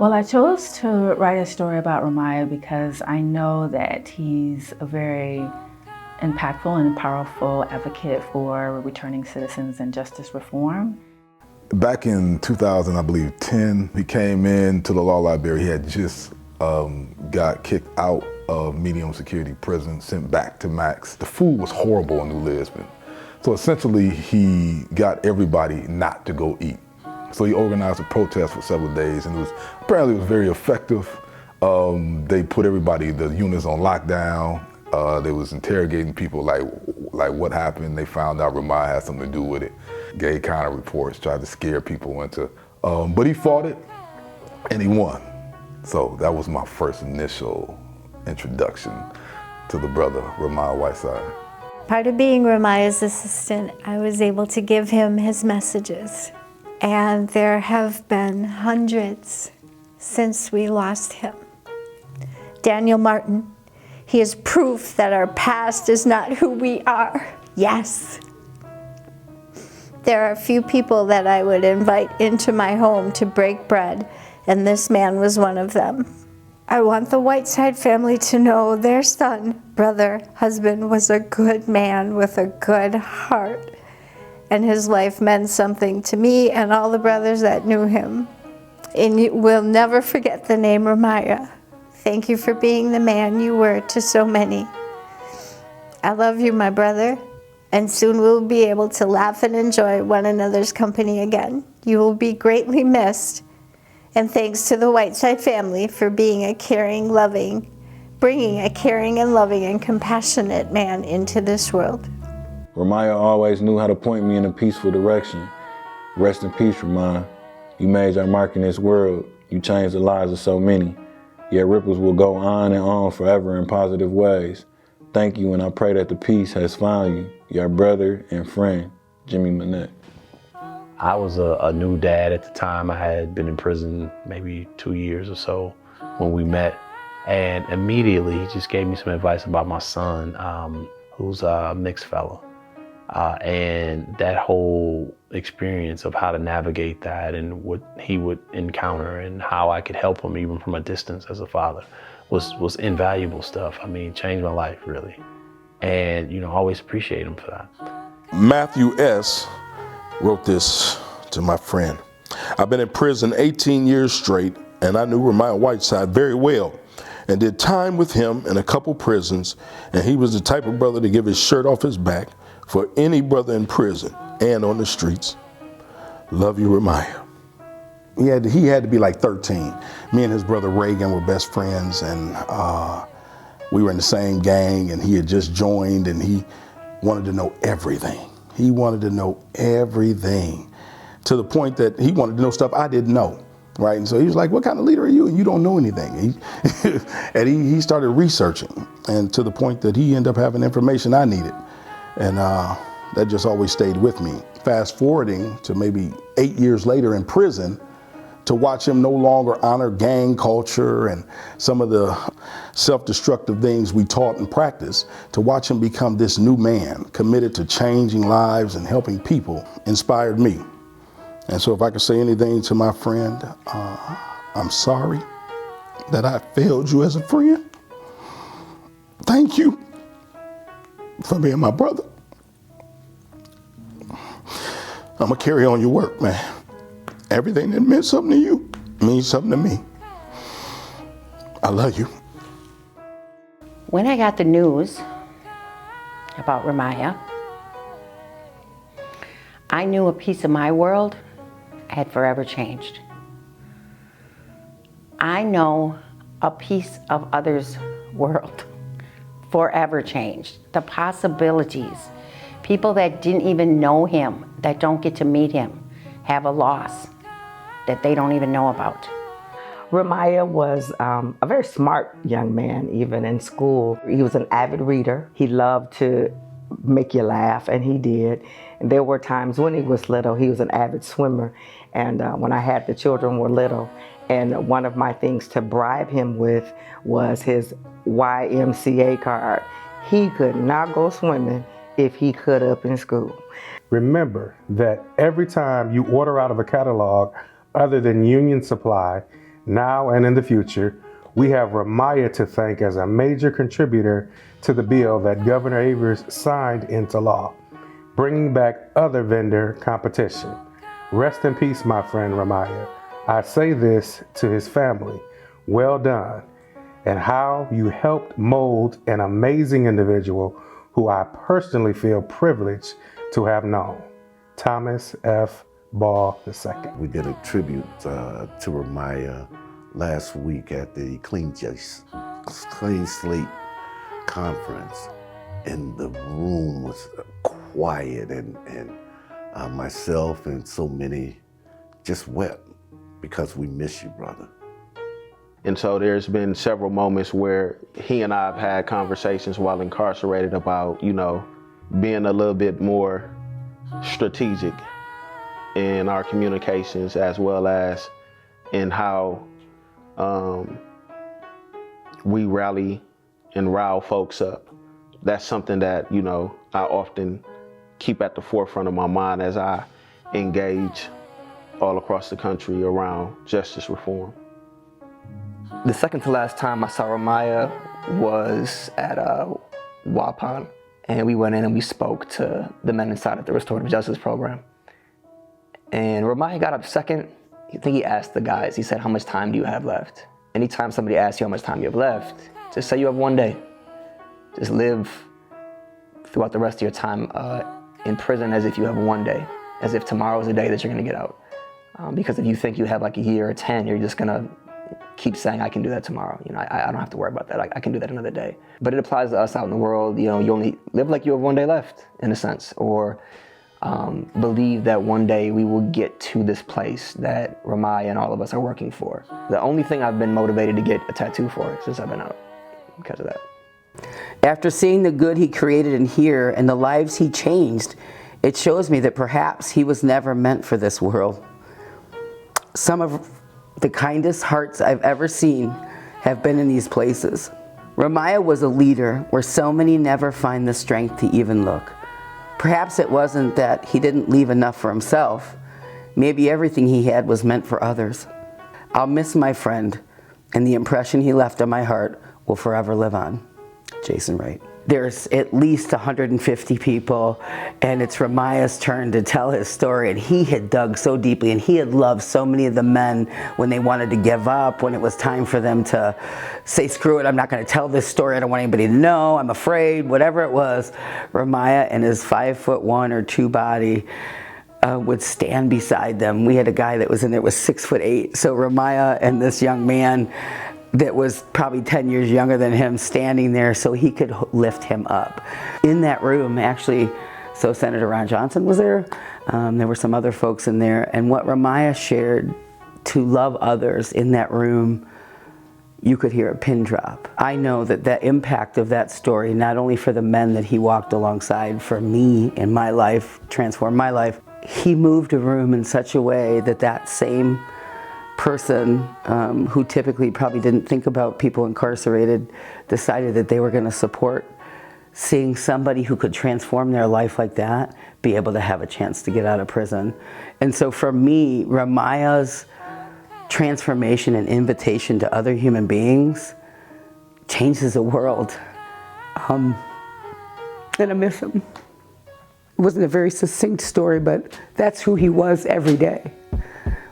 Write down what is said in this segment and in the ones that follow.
Well, I chose to write a story about Ramiah because I know that he's a very impactful and powerful advocate for returning citizens and justice reform. Back in 2000, I believe 10, he came into the law library. He had just got kicked out of medium security prison, sent back to Max. The food was horrible in New Lisbon. So essentially, he got everybody not to go eat. So he organized a protest for several days, and apparently it was very effective. They put the units on lockdown. They was interrogating people like what happened. They found out Ramiah had something to do with it. Gave counter reports, tried to scare people into, but he fought it and he won. So that was my first initial introduction to the brother, Ramiah Whiteside. Part of being Ramiah's assistant, I was able to give him his messages. And there have been hundreds since we lost him. Daniel Martin, he is proof that our past is not who we are. Yes. There are a few people that I would invite into my home to break bread, and this man was one of them. I want the Whiteside family to know their son, brother, husband was a good man with a good heart. And his life meant something to me and all the brothers that knew him. And you will never forget the name Ramiah. Thank you for being the man you were to so many. I love you, my brother, and soon we'll be able to laugh and enjoy one another's company again. You will be greatly missed, and thanks to the Whiteside family for being bringing a caring and loving and compassionate man into this world. Ramiah always knew how to point me in a peaceful direction. Rest in peace, Ramiah. You made your mark in this world. You changed the lives of so many. Your ripples will go on and on forever in positive ways. Thank you, and I pray that the peace has found you. Your brother and friend, Jimmy Manette. I was a new dad at the time. I had been in prison maybe 2 years or so when we met. And immediately he just gave me some advice about my son, who's a mixed fellow. And that whole experience of how to navigate that and what he would encounter and how I could help him even from a distance as a father was invaluable stuff. I mean, changed my life really. And, I always appreciate him for that. Matthew S. wrote this to my friend. I've been in prison 18 years straight, and I knew Ramiah Whiteside very well and did time with him in a couple prisons, and he was the type of brother to give his shirt off his back for any brother in prison and on the streets. Love you, Ramiah. He had to be like 13. Me and his brother Reagan were best friends, and we were in the same gang, and he had just joined, and he wanted to know everything. He wanted to know everything to the point that he wanted to know stuff I didn't know, right? And so he was like, what kind of leader are you? And you don't know anything. And he started researching, and to the point that he ended up having information I needed. And that just always stayed with me. Fast forwarding to maybe 8 years later in prison, to watch him no longer honor gang culture and some of the self-destructive things we taught and practiced, to watch him become this new man committed to changing lives and helping people inspired me. And so if I could say anything to my friend, I'm sorry that I failed you as a friend. Thank you for being my brother. I'm gonna carry on your work, man. Everything that meant something to you means something to me. I love you. When I got the news about Ramiah, I knew a piece of my world had forever changed. I know a piece of others' world forever changed. The possibilities. People that didn't even know him, that don't get to meet him, have a loss that they don't even know about. Ramiah was a very smart young man, even in school. He was an avid reader. He loved to make you laugh, and he did. And there were times when he was little, he was an avid swimmer. And when I had the children were little, and one of my things to bribe him with was his YMCA card. He could not go swimming if he could up in school. Remember that every time you order out of a catalog other than Union Supply, Now and in the future, we have Ramiah to thank as a major contributor to the bill that Governor Evers signed into law, bringing back other vendor competition. Rest in peace, my friend Ramiah. I say this to his family, well done, and how you helped mold an amazing individual who I personally feel privileged to have known. Thomas F. Ball II. We did a tribute to Ramiah last week at the Clean Slate conference, and the room was quiet, and myself and so many just wept because we miss you, brother. And so there's been several moments where he and I have had conversations while incarcerated about, you know, being a little bit more strategic in our communications, as well as in how we rally and rile folks up. That's something that, you know, I often keep at the forefront of my mind as I engage all across the country around justice reform. The second to last time I saw Ramiah was at Waupun, and we went in and we spoke to the men inside of the Restorative Justice Program. And Ramiah got up second. I think he asked the guys, he said, how much time do you have left? Anytime somebody asks you how much time you have left, just say you have one day. Just live throughout the rest of your time in prison as if you have one day, as if tomorrow is the day that you're gonna get out. Because if you think you have like a year or 10, you're just gonna keep saying, I can do that tomorrow. You know, I don't have to worry about that. I can do that another day. But it applies to us out in the world. You know, you only live like you have one day left, in a sense, or believe that one day we will get to this place that Ramiah and all of us are working for. The only thing I've been motivated to get a tattoo for since I've been out, because of that. After seeing the good he created in here and the lives he changed, it shows me that perhaps he was never meant for this world. Some of the kindest hearts I've ever seen have been in these places. Ramiah was a leader where so many never find the strength to even look. Perhaps it wasn't that he didn't leave enough for himself. Maybe everything he had was meant for others. I'll miss my friend, and the impression he left on my heart will forever live on. Jason Wright. There's at least 150 people, and it's Ramiah's turn to tell his story, and he had dug so deeply, and he had loved so many of the men when they wanted to give up, when it was time for them to say, screw it, I'm not gonna tell this story, I don't want anybody to know, I'm afraid, whatever it was. Ramiah and his 5'1" or 2 body would stand beside them. We had a guy that was in there was 6'8", so Ramiah and this young man that was probably 10 years younger than him standing there so he could lift him up. In that room, actually, so Senator Ron Johnson was there. There were some other folks in there, and what Ramiah shared to love others in that room, you could hear a pin drop. I know that the impact of that story, not only for the men that he walked alongside, for me in my life, transformed my life, he moved a room in such a way that that same person who typically probably didn't think about people incarcerated decided that they were going to support seeing somebody who could transform their life like that be able to have a chance to get out of prison. And so for me, Ramiah's transformation and invitation to other human beings changes the world. And I miss him. It wasn't a very succinct story, but that's who he was every day.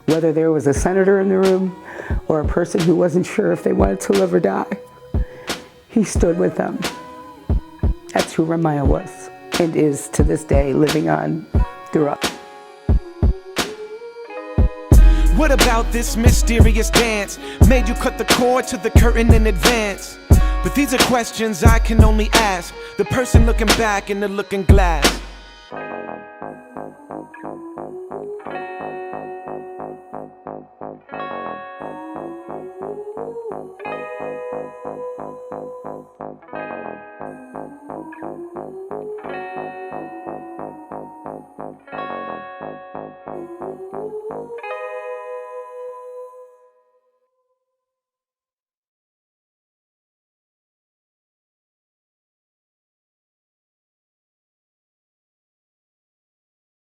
Whether there was a senator in the room or a person who wasn't sure if they wanted to live or die, he stood with them. That's who Ramiah was and is to this day, living on throughout. What about this mysterious dance made you cut the cord to the curtain in advance? But these are questions I can only ask the person looking back in the looking glass.